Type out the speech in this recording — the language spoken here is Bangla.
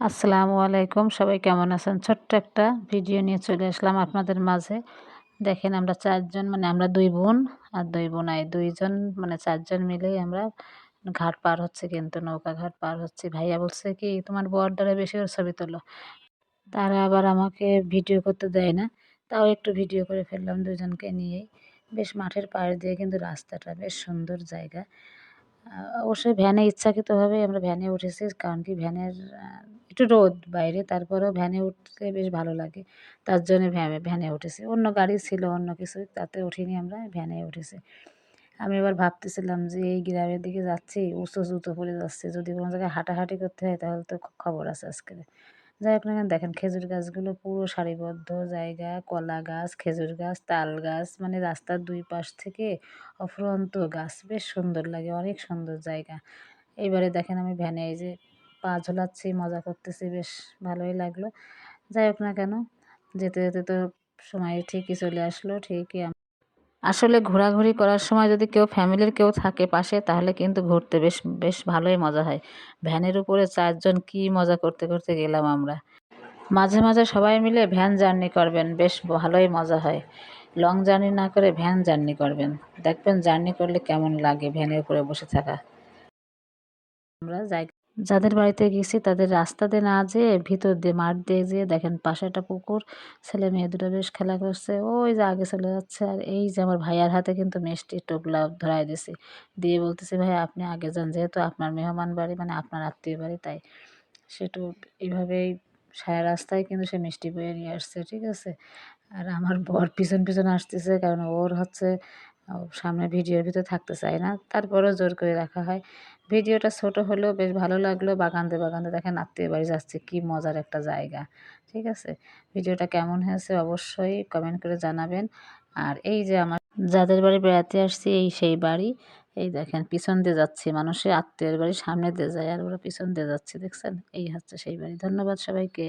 আসসালামু আলাইকুম, সবাই কেমন আছেন? ছোট্ট একটা ভিডিও নিয়ে চলে আসলাম আপনাদের মাঝে। দেখেন আমরা ৪ জন মানে আমরা ২ বোন আর ২ বোনাই। ২ জন মানে ৪ জন মিলেই আমরা ঘাট পার হচ্ছি, কিন্তু নৌকা ঘাট পার হচ্ছি। ভাইয়া বলছে কি, "তোমার বর দ্বারা বেশি করে ছবি তোলো।" তারা আবার আমাকে ভিডিও করতে দেয় না। তাও একটু ভিডিও করে ফেললাম ২ জনকে নিয়েই। বেশ মাঠের পাড় দিয়ে কিন্তু রাস্তাটা বেশ সুন্দর জায়গা। অবশ্যই ভ্যানে ইচ্ছাকৃতভাবে আমরা ভ্যানে উঠেছি। কারণ কি ভ্যানের একটু রোদ বাইরে, তারপরেও ভ্যানে উঠতে বেশ ভালো লাগে। তার জন্যে ভ্যানে উঠেছি। অন্য গাড়ি ছিল অন্য কিছু, তাতে উঠিনি, আমরা ভ্যানে উঠেছি। আমি এবার ভাবতেছিলাম যে এই গ্রামের দিকে যাচ্ছি, উঁচু জুতো পরে যাচ্ছি। যদি কোনো জায়গায় হাঁটাহাঁটি করতে হয় তাহলে তো খবর আছে আজকে। যাই হোক না কেন, দেখেন খেজুর গাছগুলো পুরো সারিবদ্ধ জায়গা, কলা গাছ, খেজুর গাছ, তাল গাছ, মানে রাস্তার ২ পাশ থেকে অফুরন্ত গাছ। বেশ সুন্দর লাগে, অনেক সুন্দর জায়গা। এইবারে দেখেন আমি ভ্যানে এই যে পা ঝোলাচ্ছি, মজা করতেছি, বেশ ভালোই লাগলো। যাই হোক না কেন, যেতে যেতে তো সময় ঠিকই চলে আসলো। ঠিকই আসলে ঘোরাঘুরি করার সময় যদি কেউ ফ্যামিলির কেউ থাকে পাশে, তাহলে কিন্তু ঘুরতে বেশ বেশ ভালোই মজা হয়। ভ্যানের উপরে ৪ জন কি মজা করতে করতে গেলাম আমরা। মাঝে মাঝে সবাই মিলে ভ্যান জার্নি করবেন, বেশ ভালোই মজা হয়। লং জার্নি না করে ভ্যান জার্নি করবেন, দেখবেন জার্নি করলে কেমন লাগে ভ্যানের উপরে বসে থাকা। আমরা যাদের বাড়িতে গেছি তাদের রাস্তা দিয়ে না যেয়ে ভিতর দিয়ে মাঠ দিয়ে যেয়ে দেখেন পাশে একটা পুকুর, ছেলে মেয়ে দুটো বেশ খেলা করছে, ওই যে আগে চলে যাচ্ছে। আর এই যে আমার ভাইয়ার হাতে কিন্তু মিষ্টি টোপলা ধরাই দিছি, দিয়ে বলতেছি, ভাই আপনি আগে যান, যেহেতু আপনার মেহমান বাড়ি, মানে আপনার আত্মীয় বাড়ি, তাই সেটু এইভাবেই সারা রাস্তায় কিন্তু সে মিষ্টি বয়ে নিয়ে আসছে, ঠিক আছে। আর আমার বর পিছন পিছন আসতেছে, কারণ ওর হচ্ছে সামনে ভিডিওর ভিতর থাকতে চায় না, তারপরেও জোর করে রাখা হয়। ভিডিওটা ছোট হলেও বেশ ভালো লাগলো। বাগানতে বাগানতে দেখেন আত্মীয় বাড়ি যাচ্ছে, কি মজার একটা জায়গা, ঠিক আছে। ভিডিওটা কেমন হয়েছে অবশ্যই কমেন্ট করে জানাবেন। আর এই যে আমার যাদের বাড়ি বেড়াতে আসছি, এই সেই বাড়ি। এই দেখেন পিছন দিয়ে যাচ্ছি, মানুষের আত্মীয়ের বাড়ি সামনে দিয়ে যায় আর ওরা পিছন দিয়ে যাচ্ছে, দেখছেন? এই হচ্ছে সেই বাড়ি। ধন্যবাদ সবাইকে।